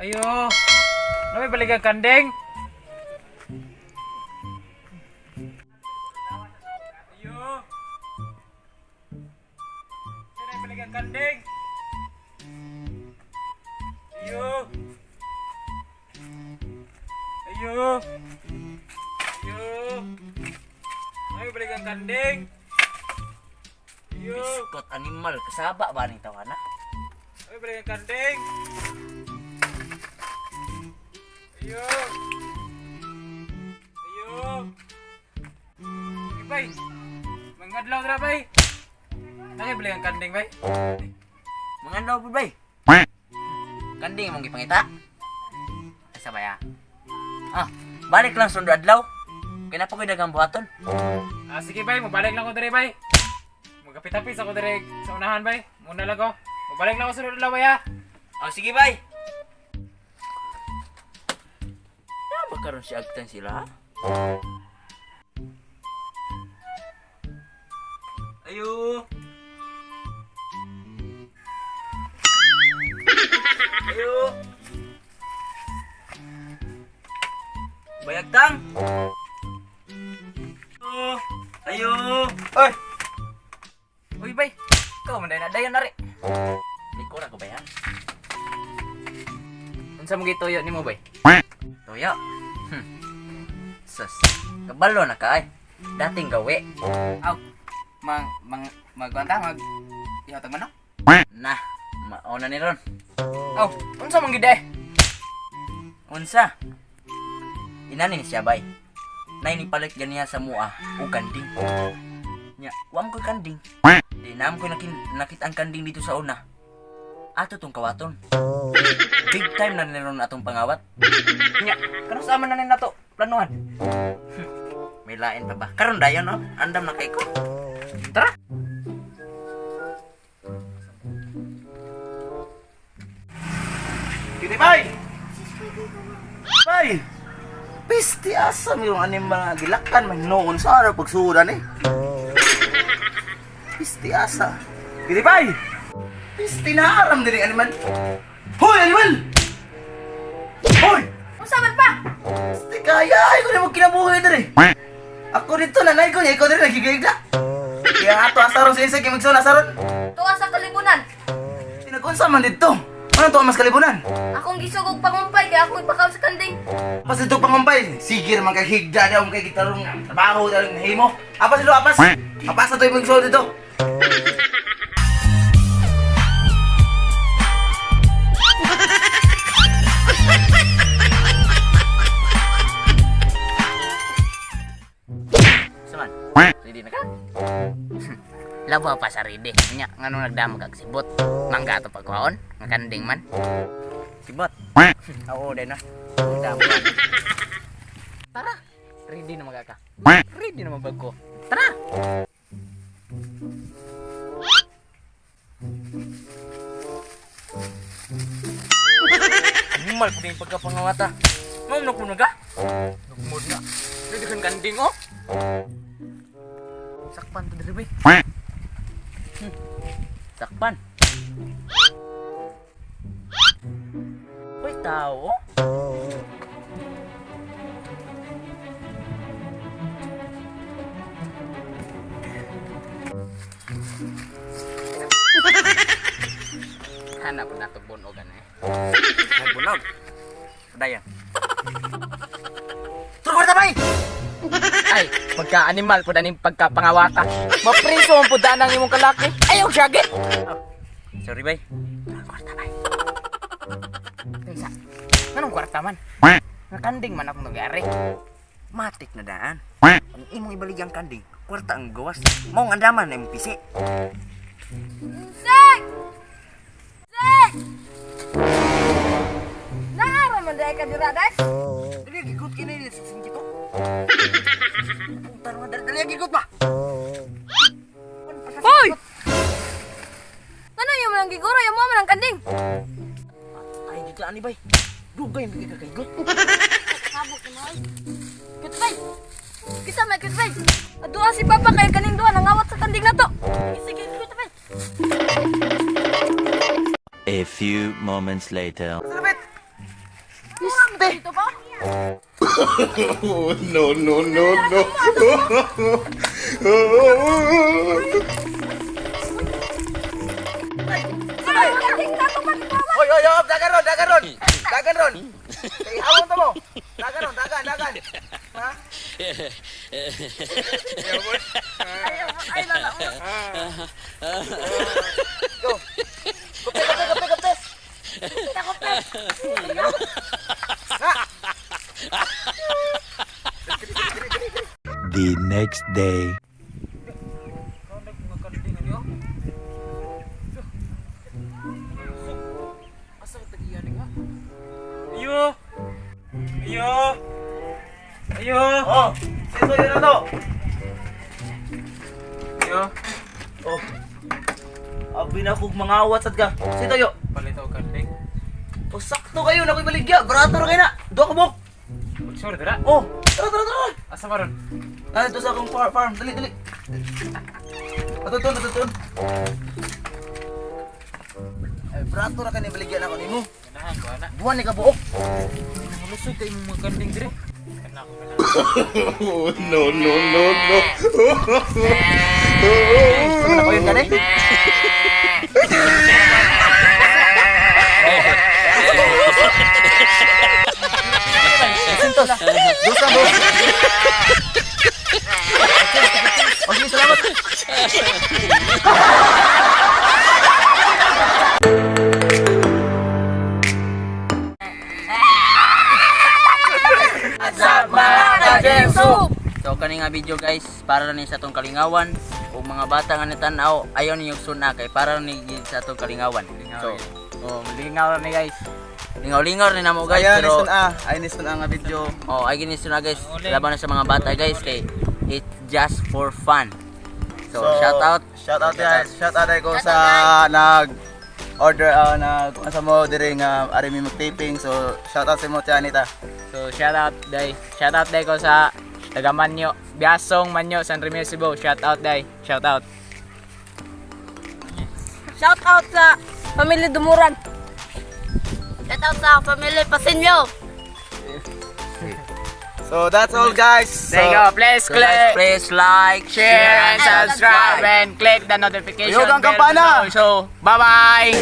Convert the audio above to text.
Ayo. Nami balik ang kandeng. Ayo. Nami balik ang kandeng. Ayo. Ayo. Ayo. Nami balik ang kandeng. Ayo. Biskot animal, kasaba ba ning tawana? Nami balik ang kandeng. Ayo. Ayo. Bay. Mangadlaw dra bay. Naki beli ang kanding bay. Mangandao pud bay. Kanding mong gipangita. Asa ba ya? Ah, balik lang sundo adlaw. Kaya na po ko'y dagang buhaton. Ah sige bay, mabalik lang ko diri bay. Magkapit-apit ako diri sa unahan bay. Muna lang ko. Mabalik lang ako sunod adlaw bay ha. Oh, sige bay. Karon si agtan sila ha? Ayo. Ayo. Bayagtang. Ayo. Oy. Uy bay. Kau man na dayon nari. Liko na ko ba yan? Unsa mo gituyo nimo bay? Toyo. Sus. Kabalo na ka ay. Dating gawi. Aw. Magwanta mag ihatag man no? Nah, mauna ni ron. Aw, unsa man gid eh? Unsa? Inani ni siya bay. Nay ni palit ganiya sa mua o kanding. Nya, wam ko kanding. Di naam ko nakita ang kanding dito sa una. Ato tong kawaton. Big time na niron atong pangawat. Nya, kano sa man na ni nato planuhan? May lain pa ba? Karon dayon no? Andam na kay ko. Tara. Kini bay! Bay! Pisti asa yung aning mga gilakan man noon sa araw pagsudan eh. Pisti asa. Kini bay! Pisti na aram din yung animal. Hoy animal! Hoy! Unsa man pa? Pisti kaya ay ko na mo kinabuhay din eh. Ako dito nanay ko niya, ikaw din nagigigda. Kaya ato asaron sa insa kimigso na asaron. Tuwa sa kalibunan. Pinagunsa man dito. Ano to mas kalibunan? Akong gisugog pangumpay kaya akong ipakaw sa kanding. Pas ito pangumpay, sige naman kay higda daw kay gitarong trabaho daw ng himo. Apas dito, apas. Apas na to ibang show dito. Saman. Ready na ka? Labo pa sa ready. Nya ngano nagdamag kag sibot. Mangga to pagkaon, nga kanding man. Sibot. Oo din na. Damag. Tara. Ready na magaka. Ready na mabag ko. Tara. Animal po din pagkapangawata. Mamnok mo na ka? Nagmod na. Ready kan kanding oh. Sakpan to diri bay. Sakpan. Uy, tao. Hanap na to bunog eh. Ay bunog. Dayan. Turko ta bay. Ay, pagka-animal po daning pagka-pangawata. Mapriso ang po danang imong kalaki. Ayaw syagit. Sorry bay. Kwarta bay. Kinsa? Anong kwarta man? Nakanding man akong nagyari. Matik na daan. Ang imong ibalik ang kanding. Kwarta ang gawas. Mao ang andaman na impisi. Sek! Sek! Naara man dai ka dira dai? Dali gigot kini ni sing kito. Putar mo dali gigot ba? Hoy! Ano yung mga giguro yung mga ng kanding? Ay dito ani bay. Dugay mi ka kaigot. Sabok mo ay. Kitbay. Kisa may kitbay. Adua si Papa kay kaning duha nangawat sa kanding nato. Sige, kitbay. A few moments later. Sabit. Ay, kanding na to magpawa. Oy, oy, oy, dagan ron, dagan ron. Dagan ron. Kay awon to mo. Dagan ron, dagan, dagan. Ha? Ay, lala. Go. Kape, kape, kape, kape. The next day. Ayo. Ayo. Ayo. Oh, sino yun na to? Ayo. Oh. Abi na kog mga awat sad ka. Sino yo? Palit ako kanding. Oh, sakto kayo na ko'y baligya. Barato na kayo na. Duha ka buk. Sure dira. Oh, tara, tara, tara. Asa maron? Ah, ito sa akong farm. Dali, dali. Natutun, natutun. Ay, barato na kayo baligya na ko nimo. Ganahan ko ana. Buwan ni ka buok. Malusog kay imong mga kanding dire. Kana ko kana. Ano ko yun ka eh? Sintos. Dos na bro. Okay, salamat. So kani nga video guys, para ni sa tong kalingawan ug mga bata nga natan-aw ayon niyo suna kay para ni gid sa tong kalingawan. So, Lingaw ni guys. lingaw-lingaw ni namo guys Ayan, pero ay nisun nga video. ay gini suna guys, laban na sa mga bata guys kay it's just for fun. So, shout out. Shout out guys. Shout out ko sa nag order nag asa mo diri nga ari mi mag-taping. So, shout out sa mo Tianita. So shout out day ko sa taga Manyo, Biasong Manyo, San Remedios Cebu. Shout out day. Shout out. Shout out sa Pamilya Dumuran. Shout out sa Pamilya Pasinyo. So, that's all guys. So, There you go. Please So guys, please like, share and subscribe and click the notification Ayun ang bell kampana. below. So bye bye.